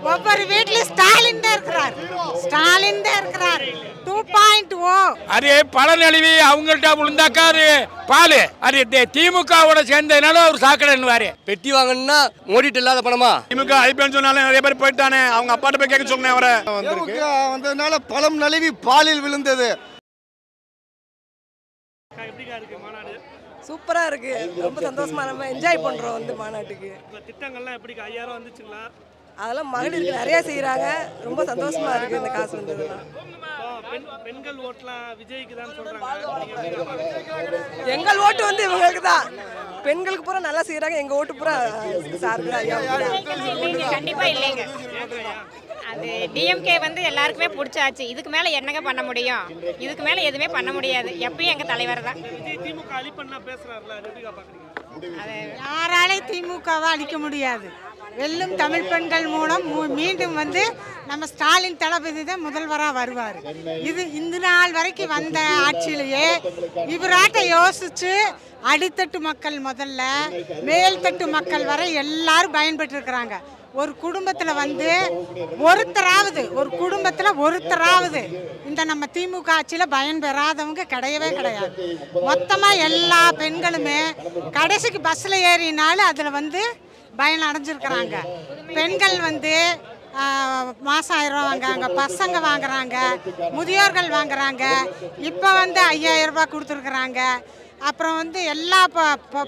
ஒவ்வொரு வீட்லயும் ஸ்டாலின் தான் இருக்கிறார். ஸ்டாலின் தான் இருக்கிறார். 2.0 அது பழநழுவி அவங்கள்ட்ட விழுந்தாக்கா அது பால். அது திமுகவோட சேர்ந்ததுனால அவர் சாக்கடைன்னுவாரு. பெட்டி வாங்கணும்னா மோடிட்டு இல்லாத பணமா? திமுக ஐபிஎல் சொன்னாலும் நிறைய பேர் போயிட்டானே, அவங்க அப்பாட்ட போய் கேட்க சொன்னேன். அவரை வந்ததுனால பழம் நழுவி பாலில் விழுந்தது. சூப்பரா இருக்கு, ரொம்ப சந்தோஷமா நம்ம என்ஜாய் பண்றோம் வந்து மாநாட்டுக்கு. திட்டங்கள்லாம் எப்படி 5000 வந்துச்சுங்களா? அதெல்லாம் மகளிருக்கு நிறைய செய்யறாங்க, ரொம்ப சந்தோஷமா இருக்கு இந்த காசு வந்ததுலாம். பெண்கள் ஓட்லாம் விஜய்க்கு தான் சொல்றாங்க. எங்கள் ஓட்டு வந்து இவங்களுக்கு தான். பெண்களுக்கு பூரா நல்லா செய்யறாங்க, எங்க ஓட்டு பூரா சாருக்கு தான். கண்டிப்பா இல்லைங்க. அது டிஎம்கே வந்து எல்லாருக்குமே பிடிச்சாச்சு. இதுக்கு மேல என்னங்க பண்ண முடியும்? இதுக்கு மேல எதுவுமே பண்ண முடியாது. எப்பயும் எங்க தலைவர் தான். விஜய் திமுக அழிப்பண்ணா பேசுறாருல, எப்படிங்க பாக்குறீங்க? யாராலையும் திமுகவை அழிக்க முடியாது. வெல்லும் தமிழ் பெண்கள் மூலம் மீண்டும் வந்து நம்ம ஸ்டாலின் தளபதி தான் முதல்வராக வருவார். இது இந்த நாள் வரைக்கும் வந்த ஆட்சியிலேயே இவராட்ட யோசிச்சு அடித்தட்டு மக்கள் முதல்ல மேல்தட்டு மக்கள் வரை எல்லாரும் பயன்பெற்று இருக்கிறாங்க. ஒரு குடும்பத்தில் வந்து ஒரு குடும்பத்தில் ஒருத்தராவது இந்த நம்ம திமுக ஆட்சியில் பயன்பெறாதவங்க கிடையவே கிடையாது. மொத்தமாக எல்லா பெண்களுமே கடைசிக்கு பஸ்ஸில் ஏறினாலும் அதில் வந்து பயன் அடைஞ்சிருக்கிறாங்க. பெண்கள் வந்து மாதம் 1000 ரூபா வாங்குறாங்க, பசங்க வாங்குறாங்க, முதியோர்கள் வாங்குறாங்க. இப்போ வந்து 5000 ரூபா கொடுத்துருக்குறாங்க. அப்புறம் வந்து எல்லா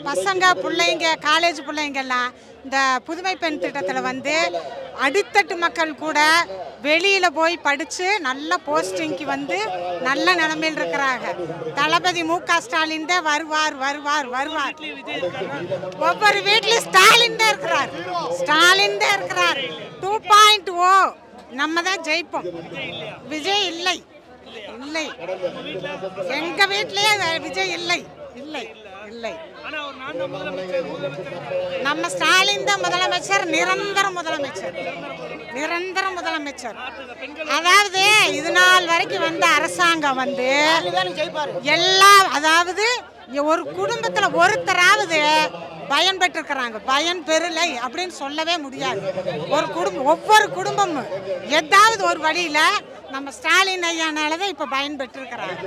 பசங்க பிள்ளைங்க காலேஜ் பிள்ளைங்கெல்லாம் இந்த புதுமை பெண் திட்டத்தில் வந்து அடித்தட்டு மக்கள் கூட வெளியில் போய் படித்து நல்ல போஸ்டிங்க்கு வந்து நல்ல நிலைமையில் இருக்கிறாங்க. தளபதி மு.க. ஸ்டாலின் தான் வருவார். ஒவ்வொரு வீட்லேயும் ஸ்டாலின் தான் இருக்கிறார். 2.0 நம்ம தான் ஜெயிப்போம். விஜய் இல்லை. எங்க வீட்லயே விஜய் இல்லை. நம்ம ஸ்டாலின் தான் முதலமைச்சர், நிரந்தர முதலமைச்சர். அதாவது இது நாள் வரைக்கும் வந்த அரசாங்கம் வந்து அதாவது ஒரு குடும்பத்துல ஒருத்தராவது பயன் பெற்றிருக்கிறாங்க. பயன் பெறலை அப்படின்னு சொல்லவே முடியாது. ஒவ்வொரு குடும்பமும் ஏதாவது ஒரு வழியில நம்ம ஸ்டாலின் ஐயானாலதான் இப்ப பயன் பெற்றிருக்கிறாங்க.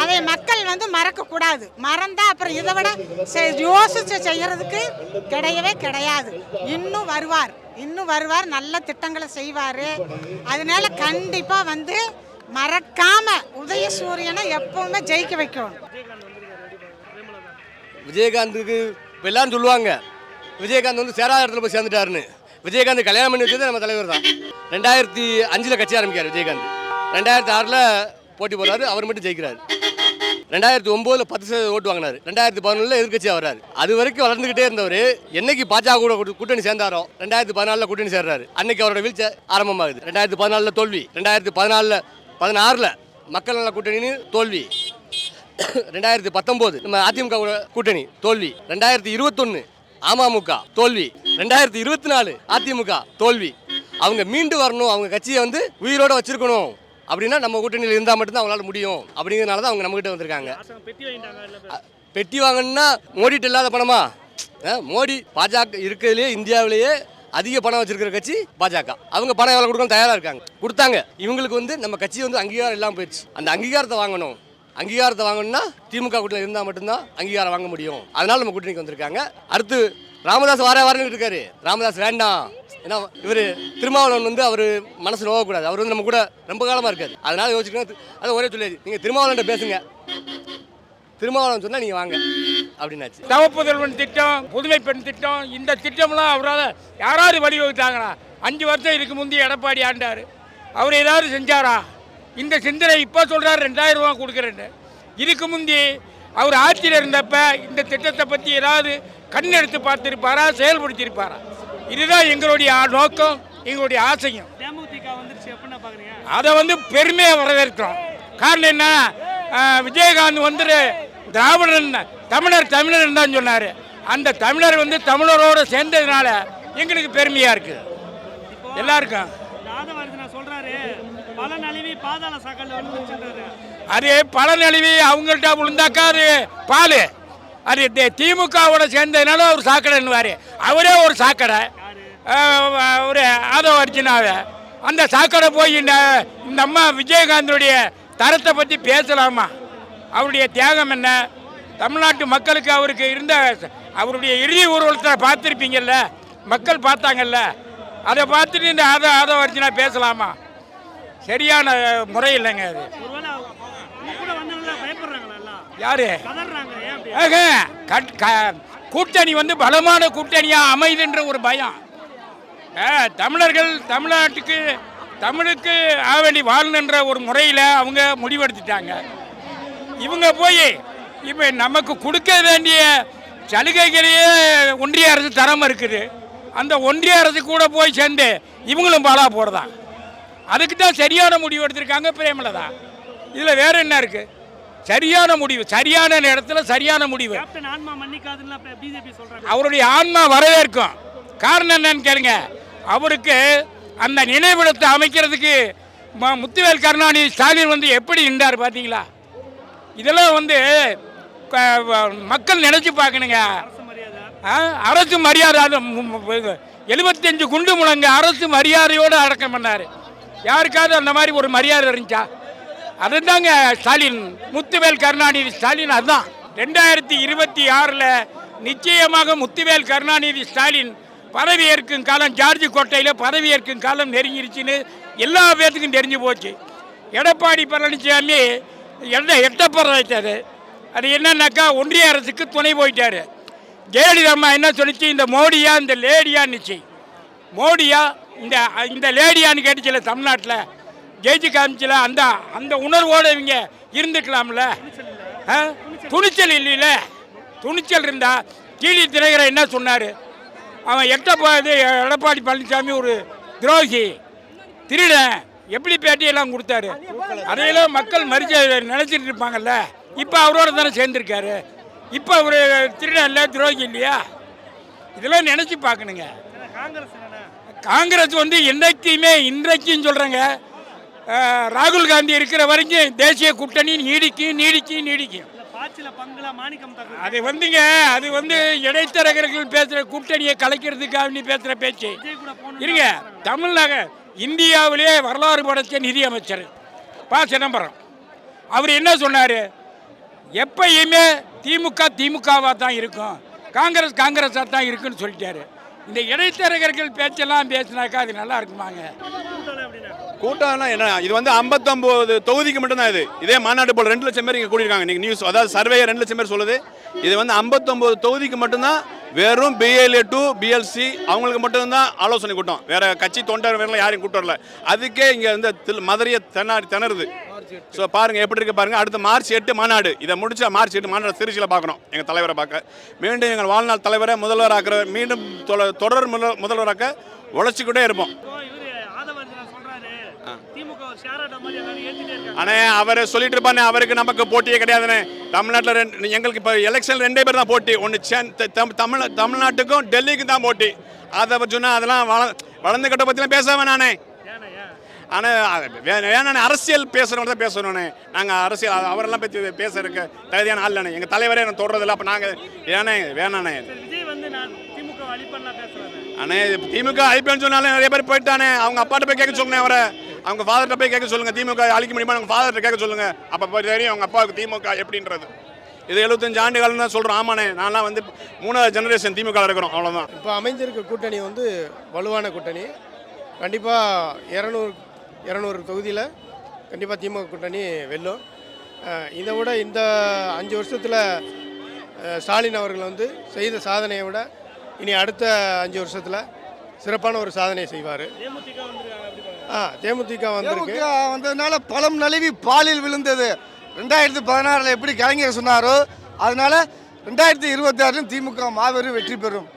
அதை மக்கள் வந்து மறக்க கூடாது. மறந்தா அப்புறம் இதை விட யோசிச்சு செய்யறதுக்கு கிடையாது. இன்னும் வருவார், நல்ல திட்டங்களை செய்வாரு. அதனால கண்டிப்பா வந்து மறக்காம உதயசூரியனை எப்பவுமே ஜெயிக்க வைக்கணும். விஜயகாந்துக்கு இப்போ எல்லாரும் சொல்லுவாங்க விஜயகாந்த் வந்து சேராத இடத்துல போய் சேர்ந்துட்டாருன்னு. விஜயகாந்த் கல்யாணம் பண்ணி வச்சது நம்ம தலைவர் தான். 2005 கட்சி ஆரம்பிக்கார் விஜயகாந்த். 2006 போட்டி போடுறாரு, அவர் மட்டும் ஜெயிக்கிறாரு. 2009 10% ஓட்டு வாங்கினார். 2011 எதிர்கட்சியாக வர்றாரு. அது வரைக்கும் வளர்ந்துகிட்டே இருந்தவர் என்னைக்கு பாஜக கூட கூட்டணி சேர்ந்தாரோ 2014 கூட்டணி சேர்றாரு. அன்னைக்கு அவரோட வீழ்ச்சி ஆரம்பமாகுது. 2014 தோல்வி, 2016 மக்கள் நல கூட்டணி தோல்வி, 2019 நம்ம அதிமுக கூட்டணி தோல்வி, 2021 அமமுக தோல்வி, 2024 அதிமுக தோல்வி. அவங்க மீண்டு வரணும், அவங்க கட்சியை வந்து உயிரோட வச்சிருக்கணும் அப்படின்னா நம்ம கூட்டணியில் இருந்தால் மட்டும்தான் அவங்களால முடியும். அப்படிங்கிறதுனால தான் அவங்க நம்மகிட்ட வந்திருக்காங்க. பெட்டி வாங்கணும்னா மோடிட்டு இல்லாத பணமா? மோடி பாஜக இருக்கிறதுலே இந்தியாவிலேயே அதிக பணம் வச்சிருக்கிற கட்சி பாஜக. அவங்க பணம் எவ்வளோ கொடுக்கணும் தயாராக இருக்காங்க, கொடுத்தாங்க. இவங்களுக்கு வந்து நம்ம கட்சி வந்து அங்கீகாரம் இல்லாமல் போயிடுச்சு. அந்த அங்கீகாரத்தை வாங்கணும்னா திமுக கூட்டணியில் இருந்தால் மட்டும்தான் அங்கீகாரம் வாங்க முடியும். அதனால நம்ம கூட்டணிக்கு வந்திருக்காங்க. அடுத்து ராமதாஸ் வரன்னு இருக்காரு. ராமதாஸ் வேண்டாம், ஏன்னா இவர் திருமாவளவன் வந்து அவர் மனசு நோகக்கூடாது. அவர் வந்து நம்ம கூட ரொம்ப காலமாக இருக்காது. அதனால யோசிக்கணும். அதை ஒரே சொல்லியாச்சு, நீங்கள் திருமாவளவன் பேசுங்க, திருமாவளவன் சொன்னால் நீங்கள் வாங்க அப்படின்னாச்சு. தவப்புதல்வன் திட்டம், புதுமை பெண் திட்டம், இந்த திட்டம்லாம் அவரால் யாராவது வழிவகுத்தாங்களா? 5 வருஷம் இதுக்கு முந்தைய எடப்பாடி ஆண்டார். அவர் ஏதாவது செஞ்சாரா? இந்த சிந்தனை இப்போ சொல்கிறார் 2000 ரூபா கொடுக்குறேன்னு. இதுக்கு முந்தி அவர் ஆட்சியில் இருந்தப்ப இந்த திட்டத்தை பற்றி ஏதாவது கண்ணெடுத்து பார்த்துருப்பாரா, செயல்படுத்தியிருப்பாரா? இதுதான் எங்களுடைய நோக்கம், எங்களுடைய ஆசையும். அதை வந்து பெருமையாக வரவேற்கிறோம். காரணம் என்ன? விஜயகாந்த் வந்து தமிழர் தான் சொன்னார். அந்த தமிழர் வந்து தமிழரோடு சேர்ந்ததுனால எங்களுக்கு பெருமையாக இருக்குது எல்லாருக்கும். அது பழநழுவி அவங்கள்ட்ட விழுந்தாக்கா அது பால். அது திமுகவோட சேர்ந்ததுனால அவர் சாக்கடைன்னுவார். அவரே ஒரு சாக்கடை. ஒரு ஆதவ அர்ஜுனாவை அந்த சாக்கடை போய் இந்த அம்மா விஜயகாந்தனுடைய தரத்தை பற்றி பேசலாமா? அவருடைய தியாகம் என்ன? தமிழ்நாட்டு மக்களுக்கு அவருக்கு இருந்த அவருடைய இறுதி ஊர்வலத்தை பார்த்துருப்பீங்கல்ல, மக்கள் பார்த்தாங்கல்ல, அதை பார்த்துட்டு இந்த ஆதவ அர்ஜுனா பேசலாமா? சரியான முறை இல்லைங்க அது. யாரு கூட்டணி வந்து பலமான கூட்டணியாக அமைதுன்ற ஒரு பயம். தமிழர்கள் தமிழுக்கு ஆவணி வாழணுன்ற ஒரு முறையில் அவங்க முடிவெடுத்துட்டாங்க. இவங்க போய் இப்போ நமக்கு கொடுக்க வேண்டிய சலுகைகளையே ஒன்றிய அரசு தரமாக இருக்குது. அந்த ஒன்றிய அரசு கூட போய் சேர்ந்து இவங்களும் பாலா போடுறதான். அதுக்கு தான் சரியான முடிவு எடுத்திருக்காங்க பிரேமலதா. இதில் வேற என்ன இருக்குது? சரியான முடிவு, சரியான நேரத்தில் சரியான முடிவு. அவருடைய ஆன்மா வரவேற்கும். காரணம் என்னன்னு கேளுங்க. அவருக்கு அந்த நினைவிடத்தை அமைக்கிறதுக்கு முத்துவேல் கருணாநிதி ஸ்டாலின் வந்து எப்படி நின்றார் பார்த்தீங்களா? இதெல்லாம் வந்து மக்கள் நினைச்சு பார்க்கணுங்க. அரசு மரியாதை 75 குண்டு முழங்க அரசு மரியாதையோடு அடக்கம் பண்ணார். யாருக்காவது அந்த மாதிரி ஒரு மரியாதை இருந்துச்சா? அதுதாங்க ஸ்டாலின், முத்துவேல் கருணாநிதி ஸ்டாலின். அதுதான் 2026 நிச்சயமாக முத்துவேல் கருணாநிதி ஸ்டாலின் பதவி ஏற்கும் காலம், ஜார்ஜ் கோட்டையில் பதவி ஏற்கும் காலம் நெருங்கிருச்சுன்னு எல்லா பேர்த்துக்கும் தெரிஞ்சு போச்சு. எடப்பாடி பழனிசாமி எட்டப்பற வைத்தார். அது என்னன்னாக்கா ஒன்றிய அரசுக்கு துணை போயிட்டார். ஜெயலலிதா அம்மா என்ன சொல்லிச்சு? இந்த மோடியா இந்த லேடியான்னுச்சு. மோடியா இந்த லேடியான்னு கேட்டுச்சுல, தமிழ்நாட்டில் ஜெயிச்சு காமிச்சில. அந்த உணர்வோடு இவங்க இருந்துக்கலாம்ல. துணிச்சல் இல்லைல்ல. துணிச்சல் இருந்தா டிடி தினகரன் என்ன சொன்னார்? அவன் எடப்பாடி பழனிசாமி ஒரு துரோகி, திருடன், எப்படி பேட்டியெல்லாம் கொடுத்தாரு. அதையெல்லாம் மக்கள் நினைச்சிட்டு இருப்பாங்கல்ல. இப்போ அவரோட தானே சேர்ந்துருக்காரு. இப்போ அவர் திருடன் இல்லை, துரோகி இல்லையா? இதெல்லாம் நினச்சி பார்க்கணுங்க. காங்கிரஸ் வந்து இன்றைக்குமே இன்றைக்கும் சொல்கிறேங்க, ராகுல் காந்தி இருக்கிற வரைக்கும் தேசிய கூட்டணி நீடிக்கும். அது வந்துங்க, அது வந்து இடைத்தரகர்கள் பேசுகிற கூட்டணியை கலைக்கிறதுக்காக பேசுகிற பேச்சு இருங்க. இந்தியாவிலே வரலாறு படைத்த நிதியமைச்சர் ப. சிதம்பரம் அவர் என்ன சொன்னார்? எப்பயுமே திமுகவாக தான் இருக்கும், காங்கிரஸாக தான் இருக்குன்னு சொல்லிட்டாரு. இந்த இடைத்தரகர்கள் பேச்செல்லாம் பேசினாக்கா அது நல்லா இருக்குமாங்க? கூட்டம்னா என்ன? இது வந்து 59 தொகுதிக்கு மட்டும்தான். இதே மாநாடு போல் 2 லட்சம் பேர் இங்கே கூட்டியிருக்காங்க. நீங்கள் நியூஸ், அதாவது சர்வே 2 லட்சம் பேர் சொல்லுது. இது வந்து 59 தொகுதிக்கு மட்டும்தான். வெறும் BLA to BLC அவங்களுக்கு மட்டும்தான் ஆலோசனை கூட்டம். வேற கட்சி தொண்டர் வேறலாம் யாரையும் கூட்டம் வரல. அதுக்கே இங்கே வந்து மதுரையை திணறுது. ஸோ பாருங்கள் எப்படி இருக்கு பாருங்கள். அடுத்த March 8 மாநாடு. இதை முடிச்சா March 8 மாநாடு திருச்சியில் பார்க்கணும். எங்கள் தலைவரை பார்க்க மீண்டும் எங்கள் வாழ்நாள் தலைவரை முதல்வராக்கிற மீண்டும் தொடர் முதல்வராக்க உழைச்சிக்கிட்டே இருப்போம். அண்ணே அவர் சொல்லிட்டு இருப்பானே, அவருக்கு நமக்கு போட்டியே கிடையாதுண்ணே. தமிழ்நாட்டில் எங்களுக்கு இப்போ எலெக்ஷன் 2 பேர் தான் போட்டி. ஒன்று தமிழ்நாட்டுக்கும் டெல்லிக்கும் தான் போட்டி. அதை சொன்னால் அதெல்லாம் வளர்ந்து கட்ட பற்றிலாம் பேச வேணானே. ஆனால் வேணானே, அரசியல் பேசுகிறவங்க தான் பேசணுண்ணே. நாங்கள் அரசியல் அவரெல்லாம் பற்றி பேசுறதுக்கு தகுதியான ஆள் தானே. எங்கள் தலைவரே எனக்கு தொடர்றதில்ல. அப்போ நாங்கள் வேணானே. அண்ணே திமுக அழிப்பேன்னு சொன்னாலும் நிறைய பேர் போயிட்டானே. அவங்க அப்பாட்ட போய் கேட்க சொல்லுங்க, அவரை அவங்க ஃபாதர்கிட்ட போய் கேட்க சொல்லுங்கள். திமுக அழிக்க முடியுமா அவங்க ஃபாதர்கிட்ட கேட்க சொல்லுங்கள். அப்போ போய் தெரியும் அவங்க அப்பாவுக்கு திமுக எப்படின்றது. இது 75 ஆண்டுகள் தான் சொல்கிறோம். ஆமாண்ணே, நான்லாம் வந்து 3வது ஜெனரேஷன் திமுக இருக்கிறோம், அவ்வளோதான். இப்போ அமைஞ்சிருக்க கூட்டணி வந்து வலுவான கூட்டணி. கண்டிப்பாக 200 தொகுதியில் கண்டிப்பாக திமுக கூட்டணி வெல்லும். இதை விட இந்த 5 வருஷத்தில் ஸ்டாலின் அவர்கள் வந்து செய்த சாதனையை விட இனி அடுத்த 5 வருஷத்தில் சிறப்பான ஒரு சாதனையை செய்வார். தேமுதிக வந்ததுனால பழம் நழுவி பாலில் விழுந்தது. 2016 எப்படி கலைஞர் சொன்னாரோ அதனால 2026 திமுக மாபெரும் வெற்றி பெறும்.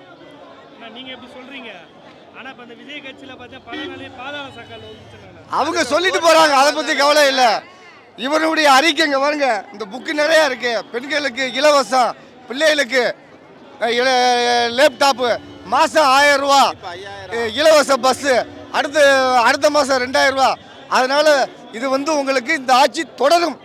அவங்க சொல்லிட்டு போறாங்க, அதை பத்தி கவலை இல்லை. இவருடைய அறிக்கைங்க பாருங்க, இந்த புக்கு நிறைய இருக்கு. பெண்களுக்கு இலவசம், பிள்ளைகளுக்கு லேப்டாப்பு, மாதம் 1000 ரூபா இலவச பஸ்ஸு, அடுத்த மாதம் 2000 ரூபா. அதனால இது வந்து உங்களுக்கு இந்த ஆட்சி தொடரும்.